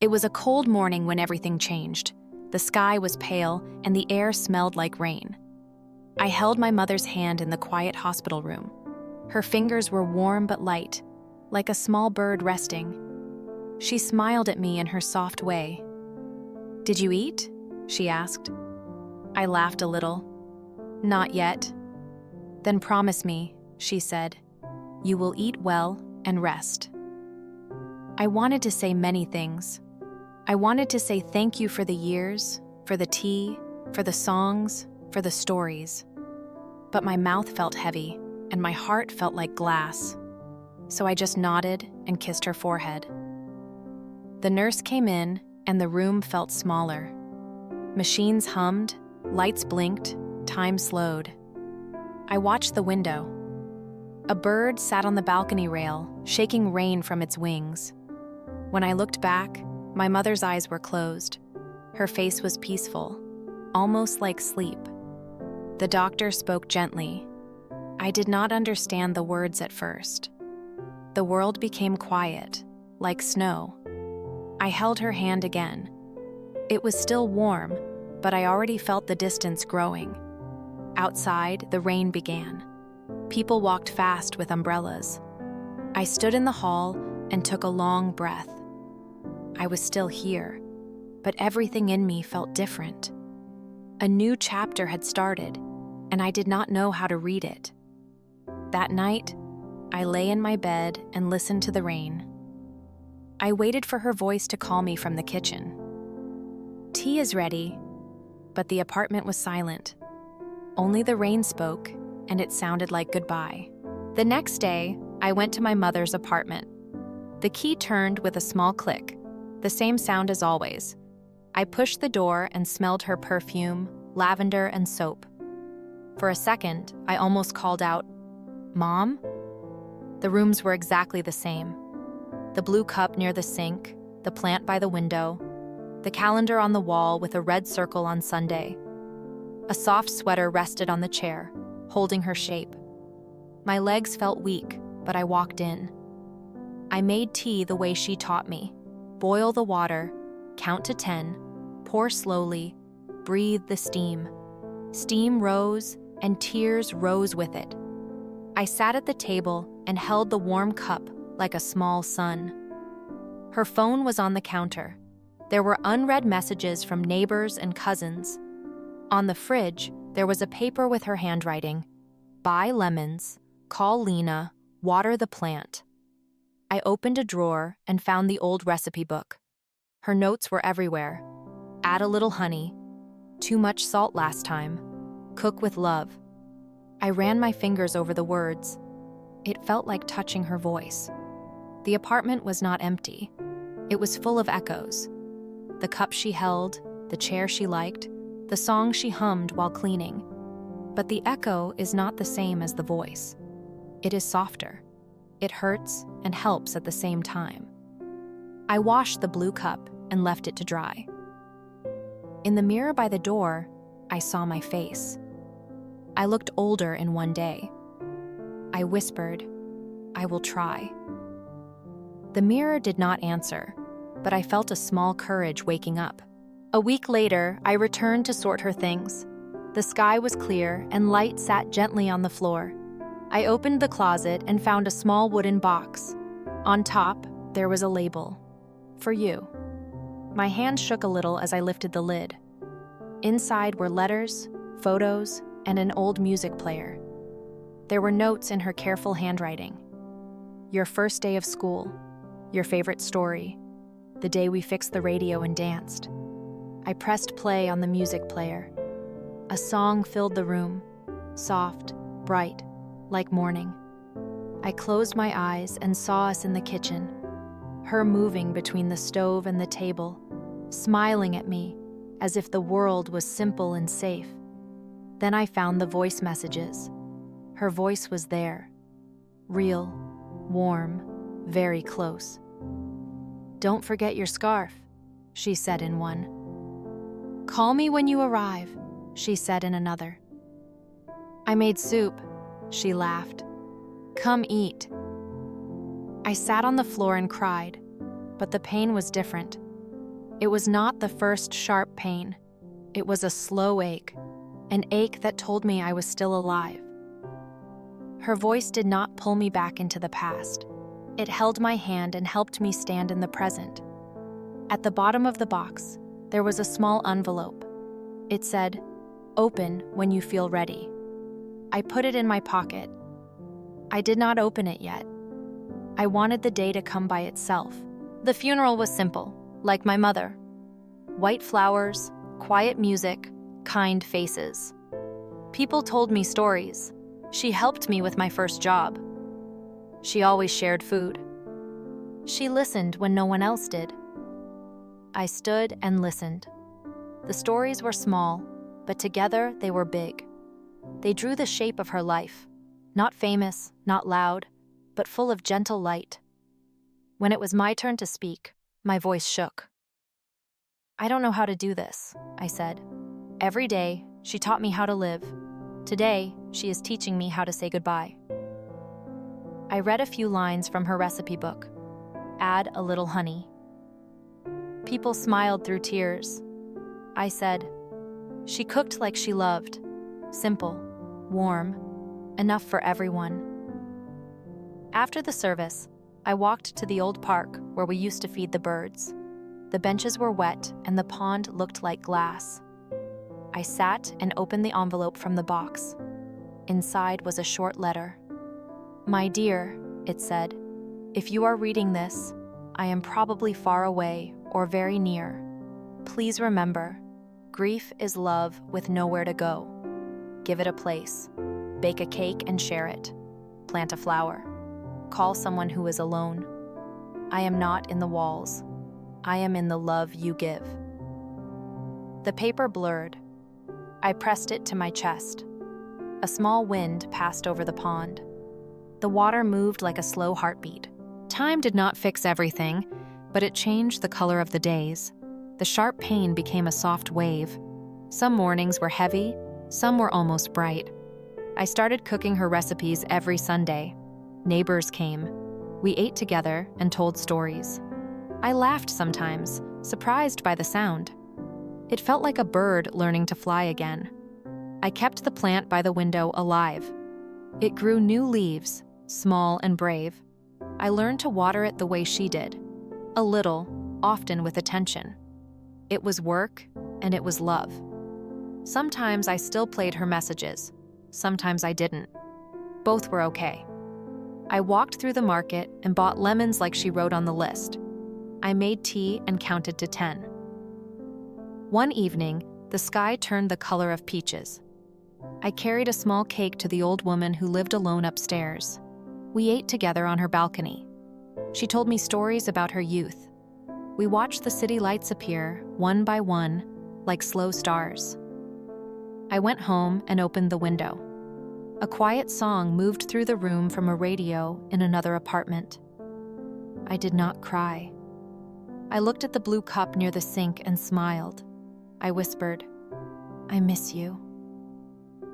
It was a cold morning when everything changed. The sky was pale, and the air smelled like rain. I held my mother's hand in the quiet hospital room. Her fingers were warm but light, like a small bird resting. She smiled at me in her soft way. "Did you eat?" she asked. I laughed a little. "Not yet." "Then promise me," she said, "you will eat well and rest." I wanted to say many things. I wanted to say thank you for the years, for the tea, for the songs, for the stories. But my mouth felt heavy, and my heart felt like glass. So I just nodded and kissed her forehead. The nurse came in, and the room felt smaller. Machines hummed, lights blinked, time slowed. I watched the window. A bird sat on the balcony rail, shaking rain from its wings. When I looked back, my mother's eyes were closed. Her face was peaceful, almost like sleep. The doctor spoke gently. I did not understand the words at first. The world became quiet, like snow. I held her hand again. It was still warm, but I already felt the distance growing. Outside, the rain began. People walked fast with umbrellas. I stood in the hall and took a long breath. I was still here, but everything in me felt different. A new chapter had started, and I did not know how to read it. That night, I lay in my bed and listened to the rain. I waited for her voice to call me from the kitchen. "Tea is ready," but the apartment was silent. Only the rain spoke, and it sounded like goodbye. The next day, I went to my mother's apartment. The key turned with a small click, the same sound as always. I pushed the door and smelled her perfume, lavender and soap. For a second, I almost called out, "Mom?" The rooms were exactly the same. The blue cup near the sink, the plant by the window, the calendar on the wall with a red circle on Sunday. A soft sweater rested on the chair, holding her shape. My legs felt weak, but I walked in. I made tea the way she taught me. Boil the water, count to 10, pour slowly, breathe the steam. Steam rose, and tears rose with it. I sat at the table and held the warm cup like a small son. Her phone was on the counter. There were unread messages from neighbors and cousins. On the fridge, there was a paper with her handwriting. "Buy lemons, call Lena, water the plant." I opened a drawer and found the old recipe book. Her notes were everywhere. Add a little honey. Too much salt last time. Cook with love. I ran my fingers over the words. It felt like touching her voice. The apartment was not empty. It was full of echoes. The cup she held, the chair she liked, the song she hummed while cleaning. But the echo is not the same as the voice. It is softer. It hurts and helps at the same time. I washed the blue cup and left it to dry. In the mirror by the door, I saw my face. I looked older in one day. I whispered, "I will try." The mirror did not answer, but I felt a small courage waking up. A week later, I returned to sort her things. The sky was clear and light sat gently on the floor. I opened the closet and found a small wooden box. On top, there was a label. "For you." My hand shook a little as I lifted the lid. Inside were letters, photos, and an old music player. There were notes in her careful handwriting. "Your first day of school. Your favorite story. The day we fixed the radio and danced." I pressed play on the music player. A song filled the room, soft, bright, like morning. I closed my eyes and saw us in the kitchen, her moving between the stove and the table, smiling at me as if the world was simple and safe. Then I found the voice messages. Her voice was there, real, warm, very close. "Don't forget your scarf," she said in one. "Call me when you arrive," she said in another. "I made soup," she laughed. "Come eat." I sat on the floor and cried, but the pain was different. It was not the first sharp pain. It was a slow ache, an ache that told me I was still alive. Her voice did not pull me back into the past. It held my hand and helped me stand in the present. At the bottom of the box, there was a small envelope. It said, "Open when you feel ready." I put it in my pocket. I did not open it yet. I wanted the day to come by itself. The funeral was simple, like my mother. White flowers, quiet music, kind faces. People told me stories. She helped me with my first job. She always shared food. She listened when no one else did. I stood and listened. The stories were small, but together they were big. They drew the shape of her life, not famous, not loud, but full of gentle light. When it was my turn to speak, my voice shook. "I don't know how to do this," I said. "Every day, she taught me how to live. Today, she is teaching me how to say goodbye." I read a few lines from her recipe book. Add a little honey. People smiled through tears. I said, "She cooked like she loved. Simple, warm, enough for everyone." After the service, I walked to the old park where we used to feed the birds. The benches were wet and the pond looked like glass. I sat and opened the envelope from the box. Inside was a short letter. "My dear," it said, "if you are reading this, I am probably far away or very near. Please remember, grief is love with nowhere to go. Give it a place. Bake a cake and share it. Plant a flower. Call someone who is alone. I am not in the walls. I am in the love you give." The paper blurred. I pressed it to my chest. A small wind passed over the pond. The water moved like a slow heartbeat. Time did not fix everything, but it changed the color of the days. The sharp pain became a soft wave. Some mornings were heavy, some were almost bright. I started cooking her recipes every Sunday. Neighbors came. We ate together and told stories. I laughed sometimes, surprised by the sound. It felt like a bird learning to fly again. I kept the plant by the window alive. It grew new leaves, small and brave. I learned to water it the way she did. A little, often with attention. It was work, and it was love. Sometimes I still played her messages. Sometimes I didn't. Both were okay. I walked through the market and bought lemons like she wrote on the list. I made tea and counted to 10. One evening, the sky turned the color of peaches. I carried a small cake to the old woman who lived alone upstairs. We ate together on her balcony. She told me stories about her youth. We watched the city lights appear, one by one, like slow stars. I went home and opened the window. A quiet song moved through the room from a radio in another apartment. I did not cry. I looked at the blue cup near the sink and smiled. I whispered, "I miss you."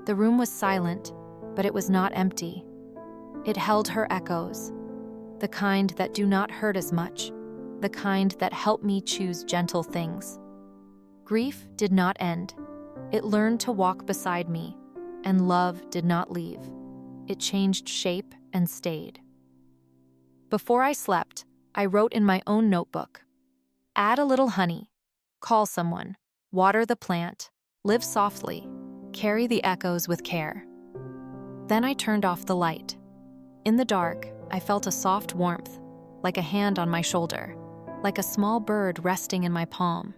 The room was silent, but it was not empty. It held her echoes, the kind that do not hurt as much, the kind that help me choose gentle things. Grief did not end. It learned to walk beside me, and love did not leave. It changed shape and stayed. Before I slept, I wrote in my own notebook, "Add a little honey, call someone, water the plant, live softly, carry the echoes with care." Then I turned off the light. In the dark, I felt a soft warmth, like a hand on my shoulder, like a small bird resting in my palm.